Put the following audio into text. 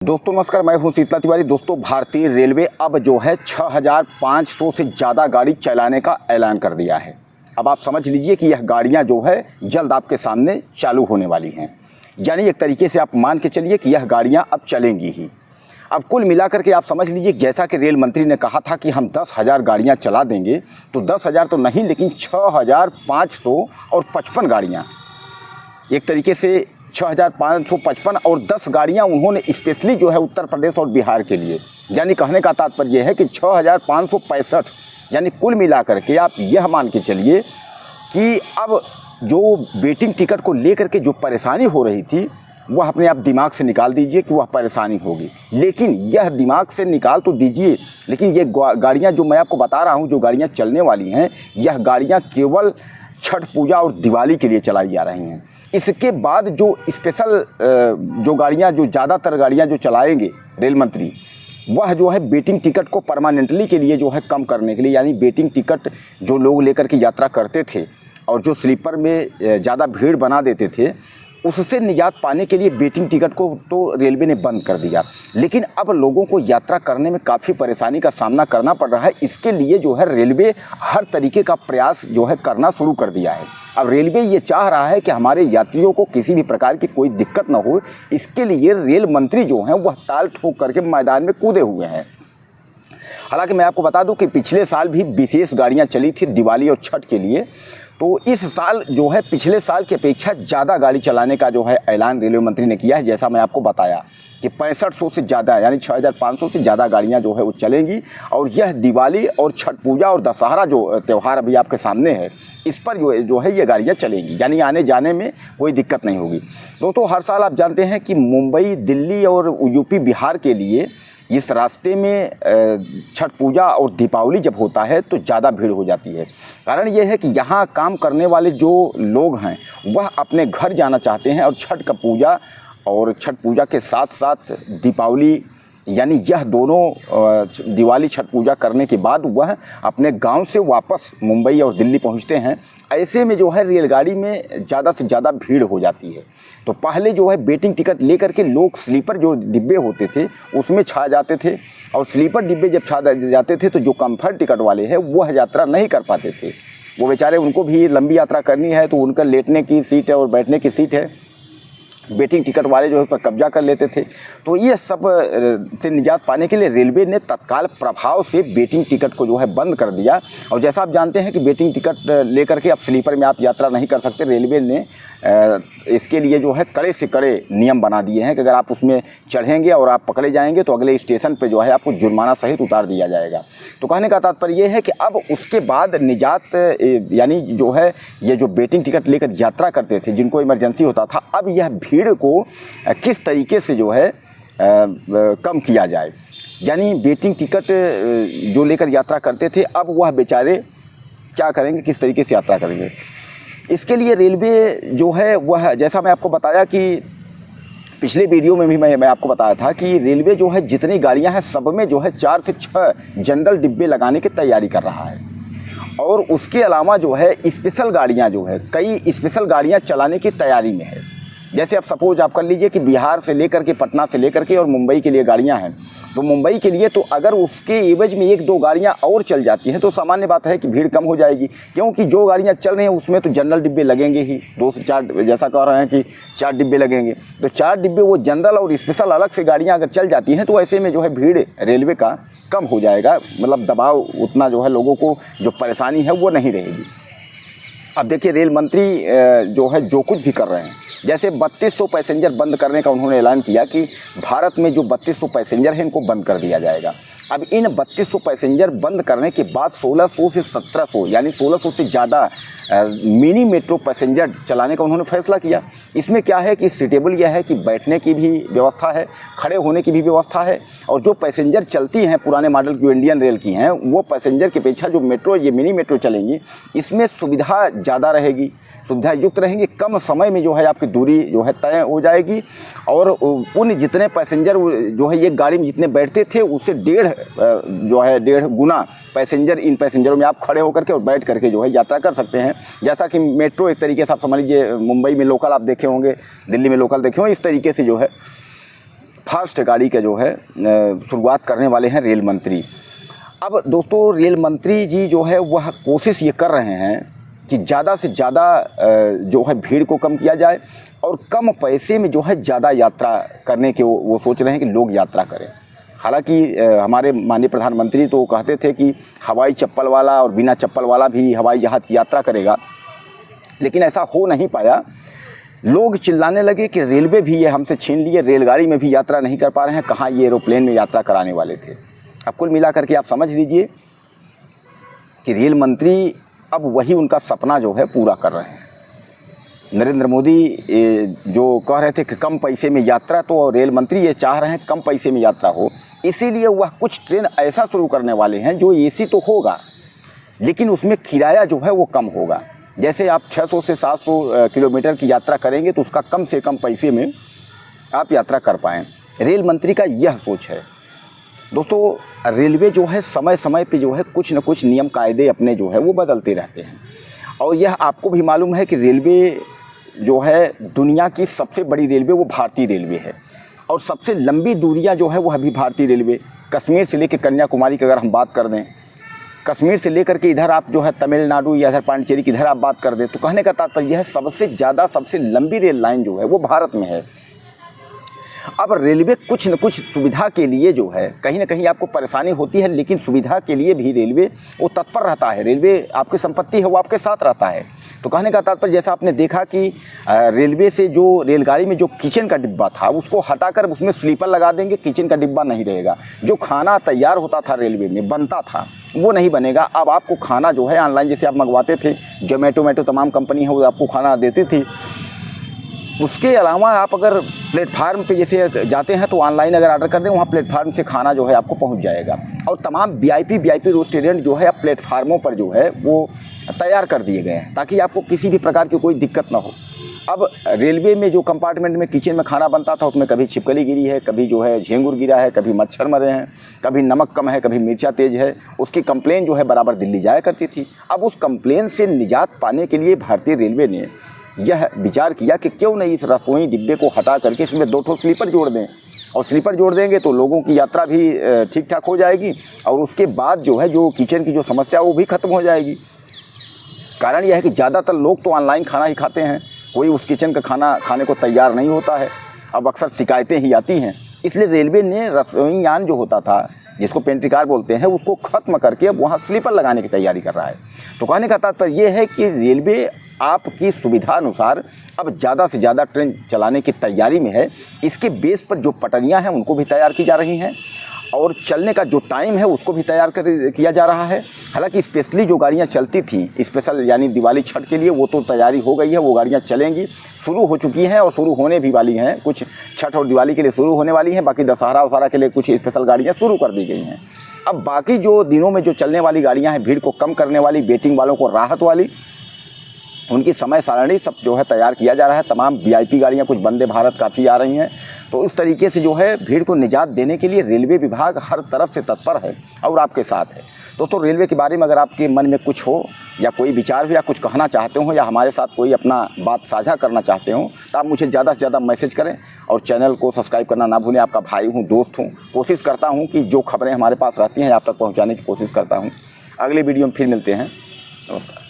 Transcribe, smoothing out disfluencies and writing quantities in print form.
दोस्तों नमस्कार, मैं हूं शीतला तिवारी। दोस्तों भारतीय रेलवे अब जो है 6500 से ज़्यादा गाड़ी चलाने का ऐलान कर दिया है। अब आप समझ लीजिए कि यह गाड़ियां जो है जल्द आपके सामने चालू होने वाली हैं। यानी एक तरीके से आप मान के चलिए कि यह गाड़ियां अब चलेंगी ही। अब कुल मिलाकर के आप समझ लीजिए, जैसा कि रेल मंत्री ने कहा था कि हम 10,000 गाड़ियाँ चला देंगे, तो 10,000 तो नहीं लेकिन 6,555 गाड़ियाँ, एक तरीके से 6,555 और 10 गाड़ियाँ उन्होंने स्पेशली जो है उत्तर प्रदेश और बिहार के लिए। यानी कहने का तात्पर्य यह है कि 6,565, यानी कुल मिलाकर के आप यह मान के चलिए कि अब जो वेटिंग टिकट को लेकर के जो परेशानी हो रही थी वह अपने आप दिमाग से निकाल दीजिए कि वह परेशानी होगी। लेकिन यह दिमाग से निकाल तो दीजिए, लेकिन ये गाड़ियाँ जो मैं आपको बता रहा हूँ, जो गाड़ियाँ चलने वाली हैं, यह गाड़ियाँ केवल छठ पूजा और दिवाली के लिए चलाई जा रही हैं। इसके बाद जो स्पेशल जो गाड़ियाँ, जो ज़्यादातर गाड़ियाँ जो चलाएंगे रेल मंत्री, वह जो है वेटिंग टिकट को परमानेंटली के लिए जो है कम करने के लिए, यानी वेटिंग टिकट जो लोग लेकर के यात्रा करते थे और जो स्लीपर में ज़्यादा भीड़ बना देते थे, उससे निजात पाने के लिए वेटिंग टिकट को तो रेलवे ने बंद कर दिया। लेकिन अब लोगों को यात्रा करने में काफ़ी परेशानी का सामना करना पड़ रहा है। इसके लिए जो है रेलवे हर तरीके का प्रयास जो है करना शुरू कर दिया है। अब रेलवे ये चाह रहा है कि हमारे यात्रियों को किसी भी प्रकार की कोई दिक्कत न हो। इसके लिए रेल मंत्री जो हैं वह ताल ठोक करके मैदान में कूदे हुए हैं। हालांकि मैं आपको बता दूं कि पिछले साल भी विशेष गाड़ियां चली थी दिवाली और छठ के लिए, तो इस साल जो है पिछले साल की अपेक्षा ज़्यादा गाड़ी चलाने का जो है ऐलान रेलवे मंत्री ने किया है। जैसा मैं आपको बताया कि 6500 से ज़्यादा, यानी 6,500 से ज़्यादा गाड़ियाँ जो है वो चलेंगी। और यह दिवाली और छठ पूजा और दशहरा जो त्यौहार अभी आपके सामने है, इस पर जो है ये गाड़ियाँ चलेंगी, यानी आने जाने में कोई दिक्कत नहीं होगी। दोस्तों हर साल आप जानते हैं कि मुंबई, दिल्ली और यूपी, बिहार के लिए इस रास्ते में छठ पूजा और दीपावली जब होता है तो ज़्यादा भीड़ हो जाती है। कारण यह है कि यहाँ काम करने वाले जो लोग हैं वह अपने घर जाना चाहते हैं और छठ पूजा के साथ साथ दीपावली, यानी यह दोनों दिवाली छठ पूजा करने के बाद वह अपने गांव से वापस मुंबई और दिल्ली पहुंचते हैं। ऐसे में जो है रेलगाड़ी में ज़्यादा से ज़्यादा भीड़ हो जाती है। तो पहले जो है वेटिंग टिकट लेकर के लोग स्लीपर जो डिब्बे होते थे उसमें छा जाते थे, और स्लीपर डिब्बे जब छा जाते थे तो जो कंफर्ट टिकट वाले हैं वह यात्रा नहीं कर पाते थे। वो बेचारे, उनको भी लंबी यात्रा करनी है तो उनका लेटने की सीट है और बैठने की सीट है, वेटिंग टिकट वाले जो है पर कब्जा कर लेते थे। तो ये सब से निजात पाने के लिए रेलवे ने तत्काल प्रभाव से वेटिंग टिकट को जो है बंद कर दिया। और जैसा आप जानते हैं कि वेटिंग टिकट लेकर के अब स्लीपर में आप यात्रा नहीं कर सकते। रेलवे ने इसके लिए जो है कड़े से कड़े नियम बना दिए हैं कि अगर आप उसमें चढ़ेंगे और आप पकड़े जाएंगे तो अगले स्टेशन पर जो है आपको जुर्माना सहित उतार दिया जाएगा। तो कहने का तात्पर्य यह है कि अब उसके बाद निजात, यानी जो है ये जो वेटिंग टिकट लेकर यात्रा करते थे जिनको इमरजेंसी होता था, अब यह भीड़ को किस तरीके से जो है कम किया जाए। यानी वेटिंग टिकट जो लेकर यात्रा करते थे, अब वह बेचारे क्या करेंगे, किस तरीके से यात्रा करेंगे। इसके लिए रेलवे जो है वह, जैसा मैं आपको बताया कि पिछले वीडियो में भी मैं आपको बताया था कि रेलवे जो है जितनी गाड़ियां हैं सब में जो है 4 से 6 जनरल डिब्बे लगाने की तैयारी कर रहा है। और उसके अलावा जो है स्पेशल गाड़ियां जो है, कई स्पेशल गाड़ियां चलाने की तैयारी में है। जैसे अब सपोज आप कर लीजिए कि बिहार से लेकर के, पटना से लेकर के और मुंबई के लिए गाड़ियां हैं, तो मुंबई के लिए तो अगर उसके एवज में 1-2 गाड़ियां और चल जाती हैं तो सामान्य बात है कि भीड़ कम हो जाएगी। क्योंकि जो गाड़ियां चल रही हैं उसमें तो जनरल डिब्बे लगेंगे ही, 2 से 4, जैसा कह रहे हैं कि 4 डिब्बे लगेंगे। तो 4 डिब्बे वो जनरल और स्पेशल अलग से गाड़ियाँ अगर चल जाती हैं तो ऐसे में जो है भीड़ रेलवे का कम हो जाएगा। मतलब दबाव उतना जो है, लोगों को जो परेशानी है वो नहीं रहेगी। अब देखिए रेल मंत्री जो है जो कुछ भी कर रहे हैं, जैसे 3200 पैसेंजर बंद करने का उन्होंने ऐलान किया कि भारत में जो 3200 पैसेंजर हैं इनको बंद कर दिया जाएगा। अब इन 3200 पैसेंजर बंद करने के बाद 1600 से 1700, यानी 1600 से ज़्यादा मिनी मेट्रो पैसेंजर चलाने का उन्होंने फैसला किया। इसमें क्या है कि सीटेबल यह है कि बैठने की भी व्यवस्था है, खड़े होने की भी व्यवस्था है। और जो पैसेंजर चलती हैं पुराने मॉडल जो इंडियन रेल की हैं, वो पैसेंजर की अपेक्षा जो मेट्रो, ये मिनी मेट्रो चलेंगी, इसमें सुविधा ज़्यादा रहेगी, सुविधा युक्त रहेंगे। कम समय में जो है आपकी दूरी जो है तय हो जाएगी। और उन जितने पैसेंजर जो है एक गाड़ी में जितने बैठते थे उससे 1.5 गुना पैसेंजर, इन पैसेंजरों में आप खड़े होकर के और बैठ करके जो है यात्रा कर सकते हैं। जैसा कि मेट्रो एक तरीके से आप समझ लीजिए, मुंबई में लोकल आप देखे होंगे, दिल्ली में लोकल देखे होंगे, इस तरीके से जो है फास्ट गाड़ी का जो है शुरुआत करने वाले हैं रेल मंत्री। अब दोस्तों रेल मंत्री जी जो है वह कोशिश ये कर रहे हैं कि ज़्यादा से ज़्यादा जो है भीड़ को कम किया जाए और कम पैसे में जो है ज़्यादा यात्रा करने के वो सोच रहे हैं कि लोग यात्रा करें। हालांकि हमारे माननीय प्रधानमंत्री तो कहते थे कि हवाई चप्पल वाला और बिना चप्पल वाला भी हवाई जहाज़ की यात्रा करेगा, लेकिन ऐसा हो नहीं पाया। लोग चिल्लाने लगे कि रेलवे भी ये हमसे छीन लिए, रेलगाड़ी में भी यात्रा नहीं कर पा रहे हैं, कहाँ ये एरोप्लेन में यात्रा कराने वाले थे। अब कुल मिला करके आप समझ लीजिए कि रेल मंत्री अब वही उनका सपना जो है पूरा कर रहे हैं। नरेंद्र मोदी जो कह रहे थे कि कम पैसे में यात्रा, तो रेल मंत्री ये चाह रहे हैं कम पैसे में यात्रा हो, इसीलिए वह कुछ ट्रेन ऐसा शुरू करने वाले हैं जो एसी तो होगा लेकिन उसमें किराया जो है वो कम होगा। जैसे आप 600 से 700 किलोमीटर की यात्रा करेंगे तो उसका कम से कम पैसे में आप यात्रा कर पाएँ। रेल मंत्री का यह सोच है। दोस्तों रेलवे जो है समय समय पे जो है कुछ न कुछ नियम कायदे अपने जो है वो बदलते रहते हैं, और यह आपको भी मालूम है कि रेलवे जो है दुनिया की सबसे बड़ी रेलवे वो भारतीय रेलवे है, और सबसे लंबी दूरियां जो है वो अभी भारतीय रेलवे, कश्मीर से लेकर कन्याकुमारी की अगर हम बात कर दें, कश्मीर से लेकर के इधर आप जो है तमिलनाडु या इधर पांडिचेरी की इधर आप बात कर दें, तो कहने का तात्पर्य यह है सबसे ज़्यादा सबसे लंबी रेल लाइन जो है वो भारत में है। अब रेलवे कुछ न कुछ सुविधा के लिए जो है कहीं ना कहीं आपको परेशानी होती है, लेकिन सुविधा के लिए भी रेलवे वो तत्पर रहता है। रेलवे आपकी संपत्ति है, वो आपके साथ रहता है। तो कहने का तात्पर्य जैसा आपने देखा कि रेलवे से जो रेलगाड़ी में जो किचन का डिब्बा था उसको हटाकर उसमें स्लीपर लगा देंगे, किचन का डिब्बा नहीं रहेगा। जो खाना तैयार होता था रेलवे में बनता था वो नहीं बनेगा। अब आपको खाना जो है ऑनलाइन जैसे आप मंगवाते थे, जोमेटो तमाम कंपनी है वो आपको खाना देती थी। उसके अलावा आप अगर प्लेटफार्म पे जैसे जाते हैं तो ऑनलाइन अगर ऑर्डर कर दें, वहाँ प्लेटफार्म से खाना जो है आपको पहुँच जाएगा। और तमाम वीआईपी रेस्टोरेंट जो है अब प्लेटफार्मों पर जो है वो तैयार कर दिए गए हैं ताकि आपको किसी भी प्रकार की कोई दिक्कत ना हो। अब रेलवे में जो कंपार्टमेंट में किचन में खाना बनता था उसमें कभी छिपकली गिरी है, कभी जो है झींगुर गिरा है, कभी मच्छर मरे हैं, कभी नमक कम है, कभी मिर्चा तेज़ है। उसकी कंप्लेन जो है बराबर दिल्ली जाया करती थी। अब उस कंप्लेन से निजात पाने के लिए भारतीय रेलवे ने यह विचार किया कि क्यों नहीं इस रसोई डिब्बे को हटा करके इसमें 2 स्लीपर जोड़ दें, और स्लीपर जोड़ देंगे तो लोगों की यात्रा भी ठीक ठाक हो जाएगी, और उसके बाद जो है जो किचन की जो समस्या वो भी ख़त्म हो जाएगी। कारण यह है कि ज़्यादातर लोग तो ऑनलाइन खाना ही खाते हैं, कोई उस किचन का खाना खाने को तैयार नहीं होता है। अब अक्सर शिकायतें ही आती हैं, इसलिए रेलवे ने रसोईयान जो होता था जिसको पेंट्री कार बोलते हैं उसको ख़त्म करके अब वहाँ स्लीपर लगाने की तैयारी कर रहा है। तो कहने का तात्पर्य ये है कि रेलवे आपकी सुविधा अनुसार अब ज़्यादा से ज़्यादा ट्रेन चलाने की तैयारी में है। इसके बेस पर जो पटरियां हैं उनको भी तैयार की जा रही हैं, और चलने का जो टाइम है उसको भी तैयार किया जा रहा है। हालांकि स्पेशली जो गाड़ियां चलती थी स्पेशल यानी दिवाली छठ के लिए वो तो तैयारी हो गई है, वो गाड़ियां चलेंगी, शुरू हो चुकी हैं और शुरू होने भी वाली हैं। कुछ छठ और दिवाली के लिए शुरू होने वाली हैं, बाकी दशहरा वशहरा के लिए कुछ स्पेशल गाड़ियाँ शुरू कर दी गई हैं। अब बाकी जो दिनों में जो चलने वाली गाड़ियाँ हैं, भीड़ को कम करने वाली, वेटिंग वालों को राहत वाली, उनकी समय सारणी सब जो है तैयार किया जा रहा है। तमाम वीआईपी गाड़ियां, कुछ वंदे भारत काफ़ी आ रही हैं। तो इस तरीके से जो है भीड़ को निजात देने के लिए रेलवे विभाग हर तरफ से तत्पर है और आपके साथ है। दोस्तों रेलवे के बारे में अगर आपके मन में कुछ हो या कोई विचार हो या कुछ कहना चाहते हो या हमारे साथ कोई अपना बात साझा करना चाहते हो तो आप मुझे ज़्यादा से ज़्यादा मैसेज करें, और चैनल को सब्सक्राइब करना ना भूलें। आपका भाई हूँ, दोस्त हूँ, कोशिश करता हूँ कि जो खबरें हमारे पास रहती हैं आप तक पहुँचाने की कोशिश करता हूँ। अगले वीडियो में फिर मिलते हैं। नमस्कार।